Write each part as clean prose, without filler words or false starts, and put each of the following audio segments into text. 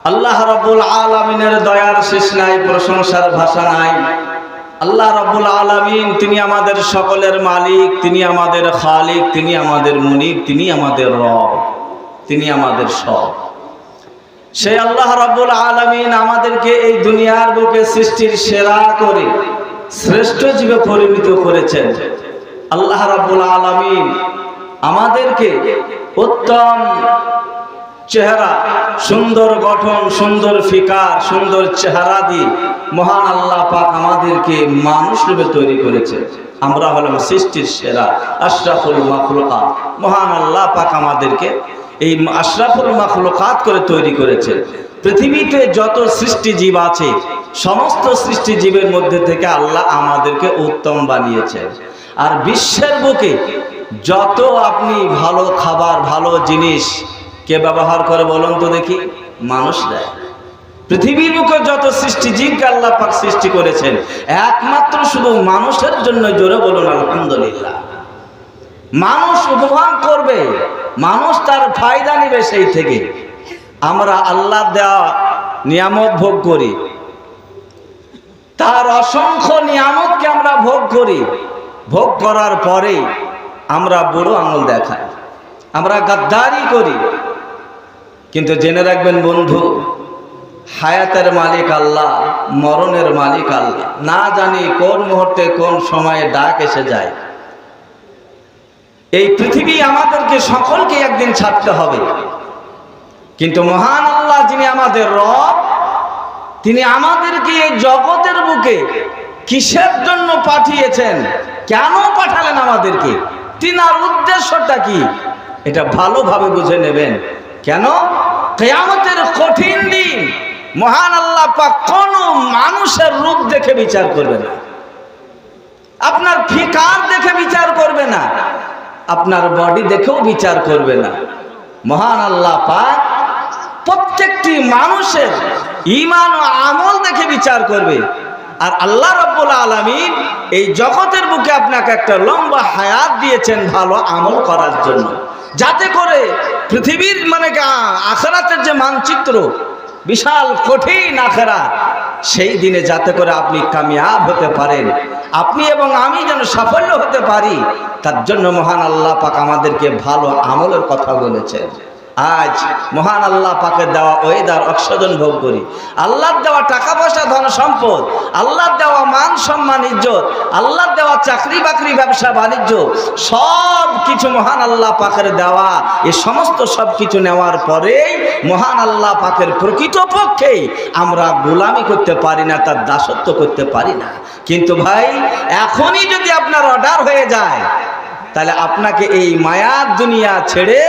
আল্লাহ রাব্বুল আলামিনের দয়ার শেষ নাই, প্রশংসার ভাষা নাই। আল্লাহ রাব্বুল আলামিন তিনি আমাদের সকলের মালিক, তিনি আমাদের খালিক, তিনি আমাদের মুনিব, তিনি আমাদের রব, তিনি আমাদের সব। সেই আল্লাহ রাব্বুল আলামিন আমাদেরকে এই দুনিয়ার বুকে সৃষ্টির সেরা করে শ্রেষ্ঠ জীবে পরিণত করেছেন। আল্লাহ রাব্বুল আলামিন আমাদেরকে উত্তম চেহারা, সুন্দর গঠন, সুন্দর ফিকার, সুন্দর চেহারা দিয়ে মহান আল্লাহ পাক আমাদেরকে মানুষ রূপে তৈরি করেছে। আমরা হলাম সৃষ্টির সেরা, আশরাফুল মাখলুকাত। মহান আল্লাহ পাক আমাদেরকে এই আশরাফুল মাখলুকাত করে তৈরি করেছে। পৃথিবীতে যত সৃষ্টিজীব আছে, সমস্ত সৃষ্টিজীবের মধ্যে থেকে আল্লাহ আমাদেরকে উত্তম বানিয়েছেন। আর বিশ্বের বুকে যত আপনি ভালো খাবার, ভালো জিনিস কে ব্যবহার করে বলুন তো দেখি? মানুষরা। পৃথিবীর বুকে যত সৃষ্টিজীবকে আল্লাহ পাক সৃষ্টি করেছেন, একমাত্র শুধু মানুষের জন্য। জোরে বলুন আলহামদুলিল্লাহ। মানুষ উপভোগ করবে, মানুষ তার ফায়দা নেবে সেই থেকে। আমরা আল্লাহ দেওয়া নিয়ামত ভোগ করি, তার অসংখ্য নিয়ামতকে আমরা ভোগ করি। ভোগ করার পরে আমরা বুড়ো আঙুল দেখাই, আমরা গাদ্দারি করি। কিন্তু জেনে রাখবেন বন্ধু, হায়াতের মালিক আল্লাহ, মরণের মালিক আল্লাহ। না জানি কোন মুহূর্তে কোন সময়ে ডাক এসে যায়। এই পৃথিবী আমাদেরকে সকলকে একদিন ছাড়তে হবে। কিন্তু মহান আল্লাহ যিনি আমাদের রব, তিনি আমাদেরকে এই জগতের বুকে কিসের জন্য পাঠিয়েছেন, কেন পাঠালেন আমাদেরকে, তিনার উদ্দেশ্যটা কি, এটা ভালোভাবে বুঝে নেবেন। কেন? কিয়ামতের কঠিন দিন মহান আল্লাহ পাক কোন মানুষের রূপ দেখে বিচার করবে না, আপনার ফিকার দেখে বিচার করবে না, আপনার বডি দেখেও বিচার করবে না। মহান আল্লাহ পাক প্রত্যেকটি মানুষের ঈমান ও আমল দেখে বিচার করবে। আর আল্লাহ রাব্বুল আলামিন এই জগতের বুকে আপনাকে একটা লম্বা হায়াত দিয়েছেন ভালো আমল করার জন্য, যাতে করে পৃথিবীর আখিরাতের যে মানচিত্র, বিশাল কঠিন আখিরাত, সেই দিনে যাতে করে আপনি কামিয়াব হতে পারেন, আপনি এবং আমি যেন সাফল্য হতে পারি, তার জন্য মহান আল্লাহ পাক আমাদেরকে ভালো আমলের কথা বলেছেন। আজ মহান আল্লাহ পাকের দেওয়া ওয়েদার অক্সিজেন ভোগ করি, আল্লাহর দেওয়া টাকা পয়সা, ধন সম্পদ, আল্লাহর দেওয়া মান সম্মান ইজ্জত, আল্লাহর দেওয়া চাকরি বাকরি, ব্যবসা বাণিজ্য, সব কিছু মহান আল্লাহ পাকের দেওয়া। এই সমস্ত সব কিছু নেওয়ার পরেই মহান আল্লাহ পাকের প্রকৃতপক্ষে আমরা গোলামি করতে পারি না, তার দাসত্ব করতে পারি না। কিন্তু ভাই, এখনই যদি আপনার অর্ডার হয়ে যায়, তাহলে আপনাকে এই মায়ার দুনিয়া ছেড়ে,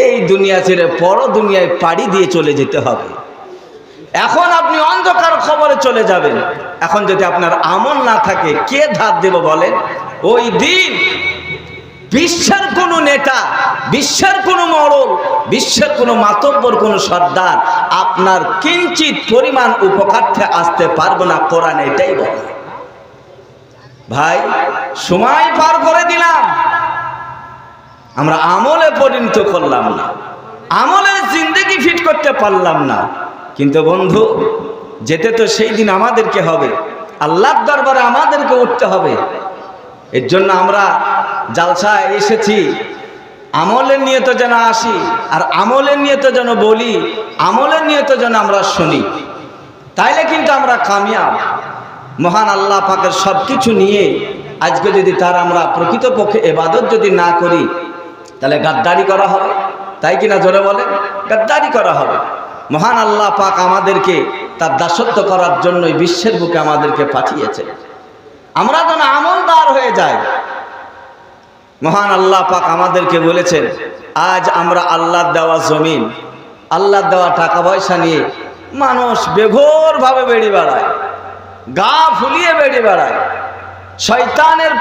এই দুনিয়া ছেড়ে পর দুনিয়ায় পাড়ি দিয়ে চলে যেতে হবে। এখন আপনি অন্ধকার খবরে চলে যাবেন। এখন যদি আপনার আমল না থাকে, কে ধার দেব বলেন? ওই দিন বিশ্বের কোনো নেতা, বিশ্বের কোনো মরল, বিশ্বের কোনো মাতব্বর, কোনো সর্দার আপনার কিঞ্চিত পরিমাণ উপকার্থে আসতে পারবে না। কোরআন এটাই বলে। ভাই, সময় পার করে দিলাম, আমরা আমলে পরিণত করলাম না, আমলের জিন্দেগি ফিট করতে পারলাম না। কিন্তু বন্ধু, যেতে তো সেই দিন আমাদেরকে হবে, আল্লাহর দরবারে আমাদেরকে উঠতে হবে। এর জন্য আমরা জালসায় এসেছি, আমলের নিয়তে যেন আসি, আর আমলের নিয়তে যেন বলি, আমলের নিয়তে যেন আমরা শুনি, তাইলে কিন্তু আমরা কামিয়াব। মহান আল্লাহ পাকের সব কিছু নিয়ে আজকে যদি তার আমরা প্রকৃতপক্ষে ইবাদত যদি না করি, তাহলে গাদ্দারি করা হবে। তাই কিনা? জোরে বলে, গাদ্দারি করা হবে। মহান আল্লাহ পাক আমাদেরকে তার দাসত্ব করার জন্যই বিশ্বের বুকে আমাদেরকে পাঠিয়েছে। আমরা যেন আমলদার হয়ে যাই। মহান আল্লাহ পাক আমাদেরকে বলেছেন, আজ আমরা আল্লাহর দেওয়া জমিন, আল্লাহর দেওয়া টাকা পয়সা নিয়ে মানুষ বেঘোর ভাবে বেড়ে বেড়ায়, গা ফুলিয়ে বেড়ে বেড়ায়, শয়তানের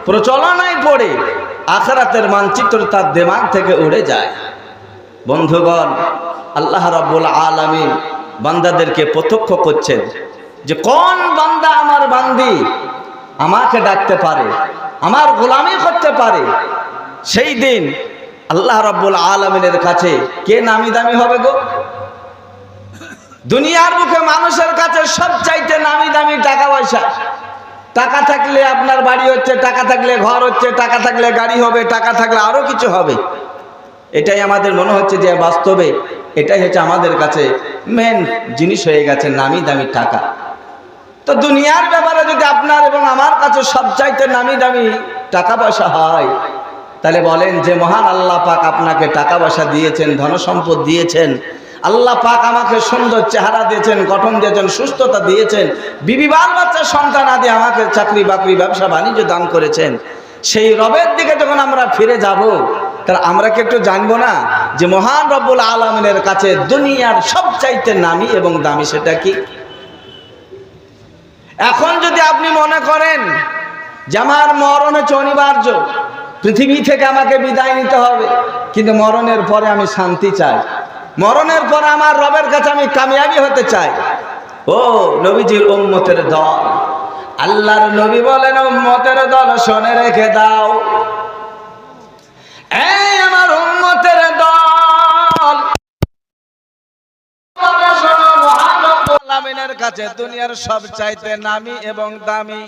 প্রচলনায় পড়ে আখিরাতের মানচিত্র তার দিমাগ থেকে উড়ে যায়। বন্ধুগণ, আল্লাহ রাব্বুল আলামিন বান্দাদেরকে প্রত্যক্ষ করছেন যে কোন বান্দা, আমার বান্দি আমাকে ডাকতে পারে, আমার গোলামি করতে পারে। সেই দিন আল্লাহ রাব্বুল আলামিনের কাছে কে নামি দামি হবে গো? দুনিয়ার মুখে মানুষের কাছে সবচাইতে নামি দামি টাকা পয়সা। টাকা থাকলে আপনার বাড়ি হচ্ছে, টাকা থাকলে ঘর হচ্ছে, টাকা থাকলে গাড়ি হবে, টাকা থাকলে আরো কিছু হবে। এটাই আমাদের মনে হচ্ছে যে বাস্তবে এটাই হচ্ছে আমাদের কাছে মেন জিনিস হয়ে গেছে, নামি দামি টাকা। তো দুনিয়ার ব্যাপারে যদি আপনার এবং আমার কাছে সবচাইতে নামি দামি টাকা পয়সা হয়, তাহলে বলেন যে মহান আল্লাহ পাক আপনাকে টাকা পয়সা দিয়েছেন, ধন সম্পদ দিয়েছেন, আল্লাহ পাক আমাকে সুন্দর চেহারা দিয়েছেন, গঠন দিয়েছেন, সুস্থতা দিয়েছেন, বিবি বাল বাচ্চা সন্তান আদি আমাকে চাকরি বাকরি ব্যবসা বাণিজ্য দান করেছেন। সেই রবের দিকে যখন আমরা ফিরে যাব, তাহলে আমরা কি একটু জানবো না যে মহান রব্বুল আলামিনের কাছে দুনিয়ার সবচাইতে নামি এবং দামি সেটা কি? এখন যদি আপনি মনে করেন যে আমার মরণ হচ্ছে অনিবার্য, পৃথিবী থেকে আমাকে বিদায় নিতে হবে, কিন্তু মরণের পরে আমি শান্তি চাই, মরণের পরে আমার রবের কাছে আমি কামিয়াবি হতে চাই। ও নবীজির উম্মতের দল, আল্লাহর নবী বলেন উম্মতের দল শুনে রেখে দাও, এই আমার উম্মতের দল, মহান রব্বুল আলামিনের কাছে দুনিয়ার সবচাইতে নামি এবং দামি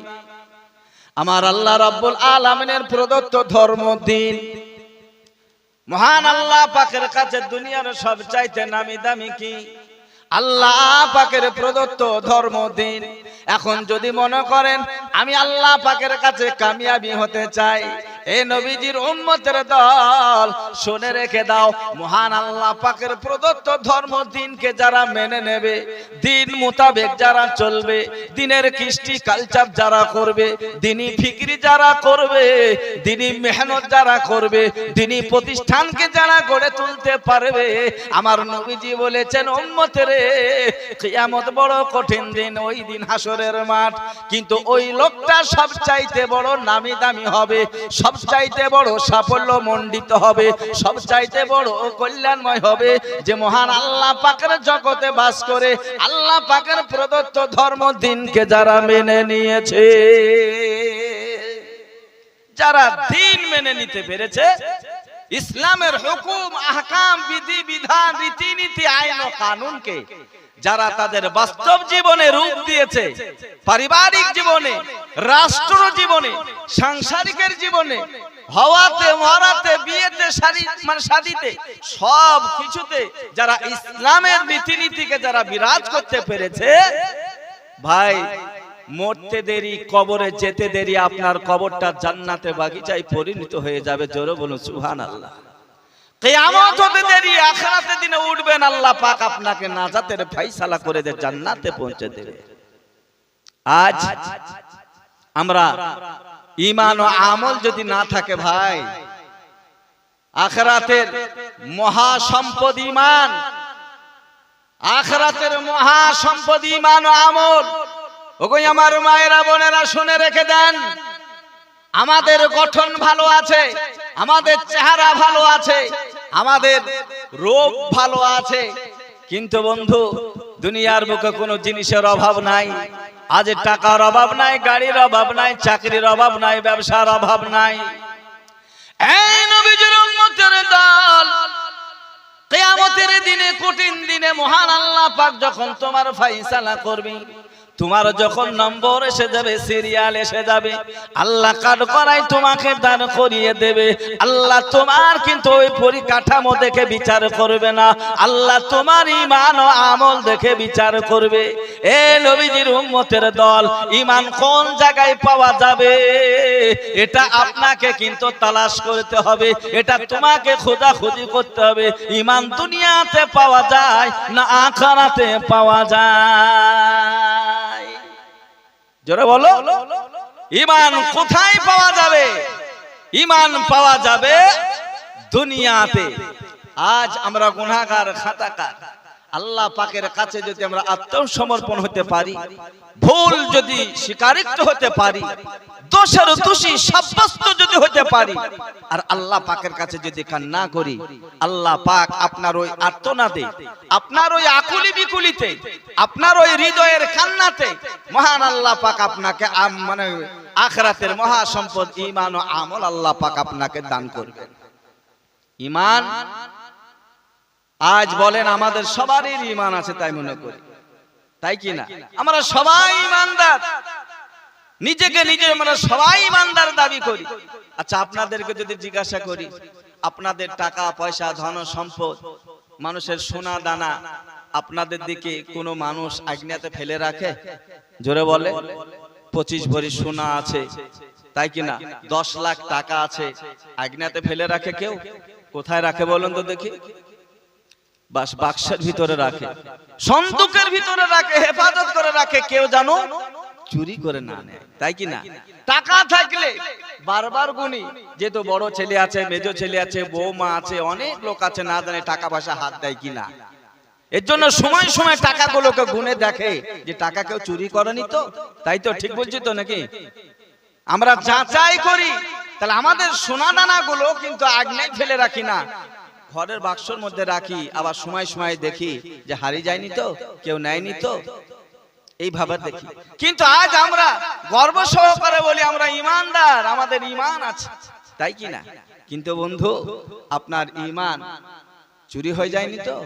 আমার আল্লাহ রাব্বুল আলামিনের প্রদত্ত ধর্ম দিন। মহান আল্লাহ পাকের কাছে দুনিয়ার সবচাইতে নামি দামি কি? আল্লাহ পাকের প্রদত্ত ধর্ম দিন। এখন যদি মনে করেন আমি আল্লাহ পাকের কাছে কামিয়াবি হতে চাই, এ নবীজির উম্মতের দল শুনে রেখে দাও, মহান আল্লাহ পাকের প্রদত্ত ধর্ম দিনকে যারা মেনে নেবে, দিন মোতাবেক যারা চলবে, দিনের কৃষ্টি কালচার যারা করবে, দিনী ফিকরি যারা করবে, দিনী মেহনত যারা করবে, দিনী প্রতিষ্ঠানকে যারা গড়ে তুলতে পারবে, আমার নবীজি বলেছেন উম্মতেরে কিয়ামত বড় কঠিন দিন, ওই দিন হাসরের মাঠ, কিন্তু ওই লোকটা সবচাইতে বড় নামি দামি হবে, সবচাইতে বড় সাফল্য মণ্ডিত হবে, সবচাইতে বড় কল্যাণময় হবে, যে মহান আল্লাহ পাকের জগতে বাস করে আল্লাহ পাকের প্রদত্ত ধর্ম দিনকে যারা মেনে নিয়েছে, যারা দিন মেনে নিতে পেরেছে, ইসলামের হুকুম আহকাম বিধি বিধান রীতিনীতি আইন ও কানুনকে যারা তাদের বাস্তব জীবনে রূপ দিয়েছে, পারিবারিক জীবনে, রাষ্ট্র জীবনে, সাংসারিকের জীবনে, হওয়াতে মরাতে বিয়েতে শাদীতে সব কিছুতে যারা ইসলামের রীতিনীতিকে যারা বিরাজ করতে পেরেছে, ভাই মরতে দেরি, কবরে যেতে দেরি, আপনার কবরটা জান্নাতে বাগিচায় পরিণত হয়ে যাবে। জোরে বলুন সুবহানাল্লাহ। কিয়ামত হতে দেরি, আখিরাতের দিনে উঠবেন, আল্লাহ পাক আপনাকে নাজাতের ফয়সালা করে দে, জান্নাতে পৌঁছে দেবে। আজ আমরা ঈমান ও আমল যদি না থাকে ভাই, আখিরাতের মহা সম্পদ ঈমান, আখিরাতের মহা সম্পদ ঈমান ও আমল। ওগো আমার মায়েরা বোনেরা শুনে রেখে দেন, আমাদের গঠন ভালো আছে, আমাদের চেহারা ভালো আছে, আমাদের রূপ ভালো আছে, কিন্তু বন্ধু দুনিয়ার বুকে কোনো জিনিসের অভাব নাই। আজ টাকার অভাব নাই, গাড়ির অভাব নাই, চাকরির অভাব নাই, ব্যবসার অভাব নাই। এই নবীজির উম্মতের দল, কিয়ামতের দিনে, কঠিন দিনে মহান আল্লাহ পাক যখন তোমার ফয়সালা করবে, তোমার যখন নম্বর এসে যাবে, সিরিয়াল এসে যাবে, আল্লাহ কার্ড করাই তোমাকে দান করিয়ে দেবে। আল্লাহ তোমার কিন্তু ওই পরিকাঠামো দেখে বিচার করবে না, আল্লাহ তোমার ঈমান ও আমল দেখে বিচার করবে। এ নবীজির উম্মতের দল, ঈমান কোন জায়গায় পাওয়া যাবে এটা আপনাকে কিন্তু তালাশ করতে হবে, এটা তোমাকে খোঁজাখুঁজি করতে হবে। ঈমান দুনিয়াতে পাওয়া যায় না আখিরাতে পাওয়া যায়? জোরে বলো, ঈমান কোথায় পাওয়া যাবে? ঈমান পাওয়া যাবে দুনিয়াতে। আজ আমরা গুনাহগার, খাতাকার, আল্লাহ পাকের কাছে যদি আমরা আত্মসমর্পণ হতে পারি, ভুল যদি স্বীকারিত হতে পারি, দোষের দোষী সাব্যস্ত যদি হতে পারি, আর আল্লাহ পাকের কাছে যদি কান্না করি, আল্লাহ পাক আপনার ওই আর্তনাদে, আপনার ওই আকুলি বিকুলিতে, আপনার ওই হৃদয়ের কান্নাতে মহান আল্লাহ পাক আপনাকে মানে আখিরাতের মহা সম্পদ ঈমান ও আমল আল্লাহ পাক আপনাকে দান করবেন। ঈমান আজ বলেন আমাদের সবারই ঈমান আছে তাই মনে করি, তাই কি না? আমরা সবাই ঈমানদার, নিজেকে নিজে আমরা সবাই ঈমানদার দাবি করি। আচ্ছা, আপনাদেরকে যদি জিজ্ঞাসা করি, আপনাদের টাকা পয়সা ধন সম্পদ, মানুষের সোনা দানা, আপনাদের দিকে কোনো মানুষ আগ্নেয়াতে ফেলে রাখে? জোরে বলে। 25 ভরি সোনা আছে, তাই কি না? 10 লাখ টাকা আছে, আগ্নেয়াতে ফেলে রাখে কেউ? কোথায় রাখে বলুন তো দেখি? বাস বাক্সের ভিতরে রাখে, সন্দুকের ভিতরে রাখে, হেফাজত করে রাখে, কেউ জানো চুরি করে না নেয়, তাই কি না? টাকা থাকলে বারবার গুনি, যেহেতু বড় ছেলে আছে, মেজো ছেলে আছে, বৌমা আছে, অনেক লোক আছে, না জানে টাকা পয়সা হাত দেয় কিনা। এর জন্য সময় সময় টাকাগুলোকে গুনে দেখে যে টাকা কেউ চুরি করেনি তো, তাই তো? ঠিক বলছি তো নাকি? আমরা যাচাই করি। তাহলে আমাদের সোনা দানা গুলো কিন্তু আগ্নেয় ফেলে রাখি না, ঘরের বাক্সর মধ্যে রাখি, আবার সময় সময় দেখি যে হারিয়ে যায়নি তো, কেউ নেয়নি তো, এইভাবে দেখি। কিন্তু আজ আমরা গর্ব সহকারে বলি আমরা ঈমানদার, আমাদের ঈমান আছে, তাই কি না? কিন্তু বন্ধু, আপনার ঈমান চুরি হয়ে যায়নি তো,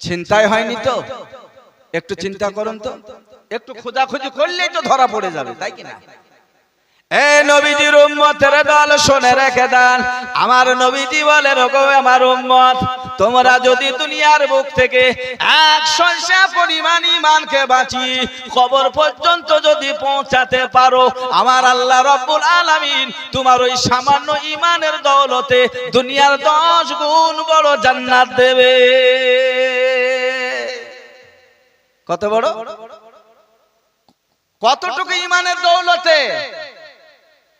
ছিনতাই হয়নি তো? একটু চিন্তা করুন তো, একটু খোঁজাখুঁজি করলেই তো ধরা পড়ে যাবে, তাই কি না? এ নবীজির উম্মতের দল, শুনে রেখে দেন, আমার নবীজি বলেন, ওগো আমার উম্মত, তোমরা যদি দুনিয়ার বুক থেকে 100 পরিমাণ ঈমানকে বাঁচিয়ে কবর পর্যন্ত যদি পৌঁছাতে পারো, আমার আল্লাহ রাব্বুল আলামিন তোমার ওই সামান্য ঈমানের দৌলতে দুনিয়ার 10 গুণ বড় জান্নাত দেবে। কত বড়? কতটুকু ঈমানের দৌলতে?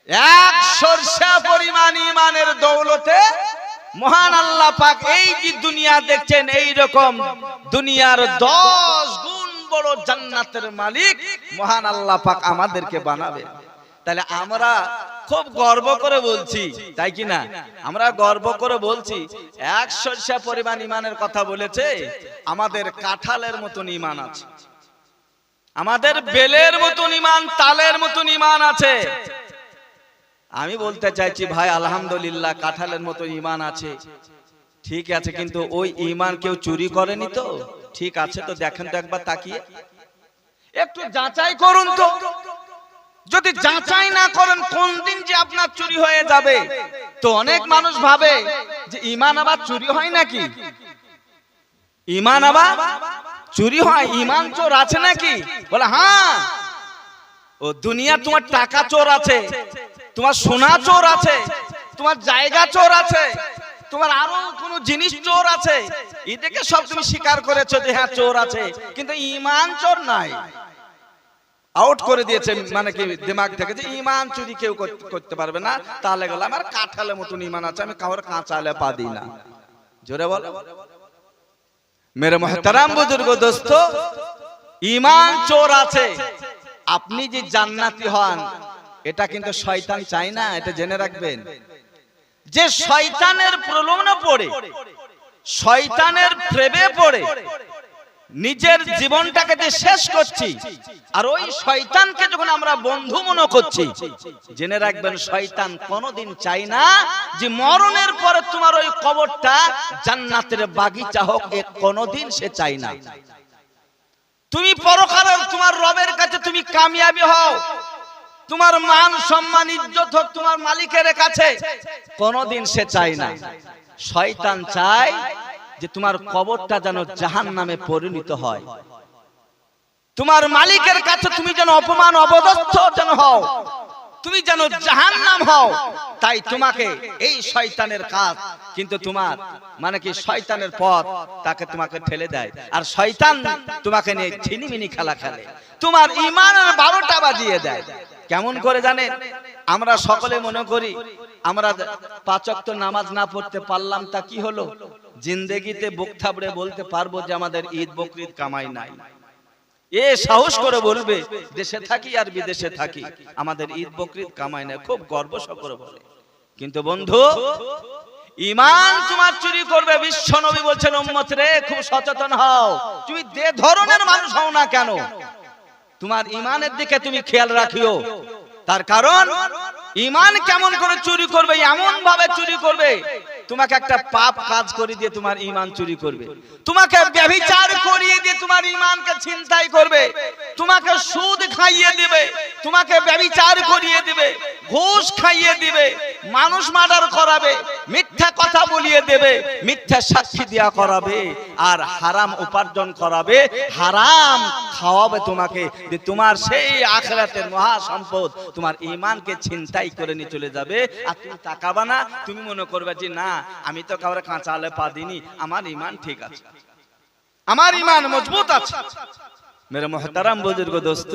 100 পরিমাণ ঈমানের দৌলতে মহান আল্লাহ পাক এই যে দুনিয়া দেখছেন, এই রকম দুনিয়ার 10 গুণ বড় জান্নাতের মালিক মহান আল্লাহ পাক আমাদেরকে বানাবে। তাহলে আমরা খুব গর্ব করে বলছি, তাই কি না? আমরা গর্ব করে বলছি 100 পরিমাণ ঈমানের কথা বলেছে, আমাদের কাঁঠালের মতন ঈমান আছে, আমাদের বেলের মতন ঈমান, তালের মতন ঈমান আছে। আমি বলতে চাইছি ভাই, আলহামদুলিল্লাহ কাঁঠালের মতো ঈমান আছে, ঠিক আছে, কিন্তু ওই ঈমান কেউ চুরি করেনি তো? ঠিক আছে, তো দেখেন তো একবার তাকিয়ে, একটু যাচাই করুন তো। যদি যাচাই না করেন, কোন দিন যে আপনার চুরি হয়ে যাবে। তো অনেক মানুষ ভাবে যে ঈমান আবার চুরি হয় নাকি? ঈমান আবার চুরি হয়? ঈমান চোর আছে নাকি? বলে হ্যাঁ, ও দুনিয়া তোমার টাকা চোর আছে, তোমার সোনা চোর আছে, তোমার জায়গা চোর আছে, তোমার আরো কোন জিনিস চোর আছে, এদিকে সব তুমি স্বীকার করেছো যে হ্যাঁ চোর আছে, কিন্তু ঈমান চোর নাই। আউট করে দিয়েছে, মানে কি দিমাগ থেকে, যে ঈমান চুরি কেউ করতে পারবে না। তাহলে গেল আমার কাঁঠালের মতন ঈমান আছে, আমি কাউর কাঁচালে পা দিই না। জোরে বলো। মেরে মুহতারাম বুজুর্গ দোস্ত, ঈমান চোর আছে। আপনি যে জান্নাতি হন, এটা কিন্তু শয়তান চায় না, এটা জেনে রাখবেন। যে শয়তানের প্রলোভনে পড়ে, শয়তানের প্রেমে পড়ে নিজের জীবনটাকে যে শেষ করছি, আর ওই শয়তানকে যখন আমরা বন্ধু মনে করছি, জেনে রাখবেন শয়তান কোনোদিন চায় না যে মরণের পরে তোমার ওই কবরটা জান্নাতের বাগিচা হোক, এ কোনোদিন সে চায় না। তুমি পরকালে তোমার রবের কাছে তুমি কামিয়াবি হও, তোমার মান সম্মান ইজ্জত হোক তোমার মালিকের কাছে, কোনোদিন সে চায় না। শয়তান চায় যে তোমার কবরটা যেন জাহান্নামে পরিণত হয়, তোমার মালিকের কাছে তুমি যেন অপমান অবদস্থ যেন হও, তুমি যেন জাহান্নাম হও। তাই তোমাকে এই শয়তানের কাজ, কিন্তু তোমার মানে কি শয়তানের পথ তাকে তোমাকে ঠেলে দেয়, আর শয়তান তোমাকে নিয়ে ছিনিমিনি খেলা খেলে, তোমার ঈমানের 12টা বাজিয়ে দেয়। কেমন করে জানেন? আমরা সকলে মনে করি আমরা 5 ওয়াক্ত নামাজ না পড়তে পারলাম তা কি হলো, জিন্দেগিতে বুক থাবড়ে বলতে পারবো যে আমাদের ঈদ বকরিদ কামাই নাই। এ সাহস করে বলবে দেশে থাকি আর বিদেশে থাকি, আমাদের ঈদ বকরিদ কামাই নাই, খুব গর্ব করে বলে। কিন্তু বন্ধু, ঈমান তোমার চুরি করবে। বিশ্ব নবী বলছেন, উম্মত রে খুব সচেতন হও, তুমি যে ধরনের মানুষ হও না কেন, তোমার ঈমানের দিকে তুমি খেয়াল রাখিও। তার কারণ ঈমান কেমন করে চুরি করবে, এমন ভাবে চুরি করবে তোমাকে একটা পাপ কাজ করে দিয়ে তোমার ঈমান চুরি করবে, তোমাকে ব্যভিচার করিয়ে দিয়ে তোমার ঈমানকে ছিনতাই করবে, তোমাকে সুদ খাইয়ে দিবে, তোমাকে ব্যভিচার করিয়ে দিবে, ঘুষ খাইয়ে দিবে, মানুষ মার্ডার করাবে, মিথ্যা কথা বলিয়ে দেবে, মিথ্যা সাক্ষী দেয়া করাবে, আর হারাম উপার্জন করাবে, হারাম খাওয়াবে তোমাকে, যে তোমার সেই আখিরাতের মহা সম্পদ তোমার ঈমানকে ছিনতাই করে নিয়ে চলে যাবে। আর তুমি তাকাবা না, তুমি মনে করবে যে না আমি তো কাউরে কাঁচা আলে পা দিনি, আমার ঈমান ঠিক আছে, আমার ঈমান মজবুত আছে। মেরে মুহতারাম বুজুর্গ দোস্ত,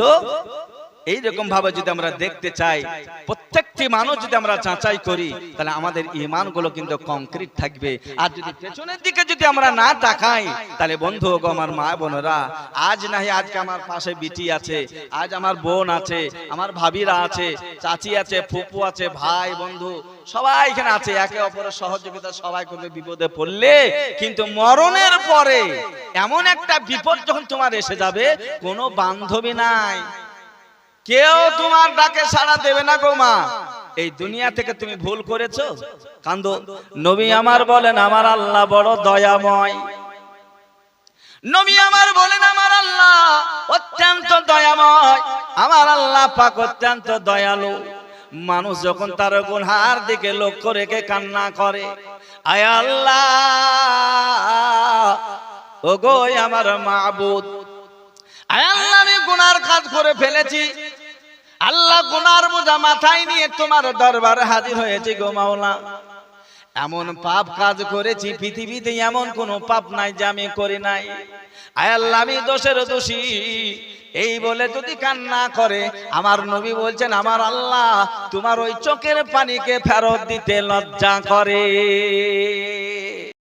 এইরকম ভাবে যদি আমরা দেখতে চাই, প্রত্যেকটি মানুষ যদি আমরা যাচাই করি, তাহলে আমাদের ঈমান গুলো কিন্তু কংক্রিট থাকবে। আর যদি পেছনের দিকে যদি আমরা না তাকাই, তাহলে বন্ধু গো, আমার মা বোনেরা, আজ নাহি আজকে আমার পাশে বিটি আছে, আজ আমার বোন আছে, আমার ভাবিরা আছে, চাচি আছে, ফুপু আছে, ভাই বন্ধু সবাই এখানে আছে, একে অপরের সহযোগিতা সবাই করবে বিপদে পড়লে। কিন্তু মরণের পরে এমন একটা বিপদ যখন তোমার এসে যাবে, কোনো বান্ধবী নাই, কেউ তোমার ডাকে সাড়া দেবে না গো মা। এই দুনিয়া থেকে তুমি ভুল করেছো, কান্দো। নবী আমার বলেন আমার আল্লাহ বড় দয়াময়, নবী আমার বলেন আমার আল্লাহ অত্যন্ত দয়াময়, আমার আল্লাহ পাক অত্যন্ত দয়ালু। মানুষ যখন তার গুনার দিকে লক্ষ্য রেখে কান্না করে, আয় আল্লাহ ওগো আমার মাবুদ, আয় আল্লাহ আমি গুনার কাজ করে ফেলেছি, আল্লাহ গুনার বোঝা মাথায় নিয়ে তোমার দরবারে হাজির হয়েছি গো মাওলা। এমন পাপ কাজ করেছি, পৃথিবীতে এমন কোন পাপ নাই যে আমি করি নাই, আয় আল্লাহ আমি দোষের দোষী। এই বলে যদি কান্না করে, আমার নবী বলছেন আমার আল্লাহ তোমার ওই চোখের পানিকে ফেরত দিতে লজ্জা করে।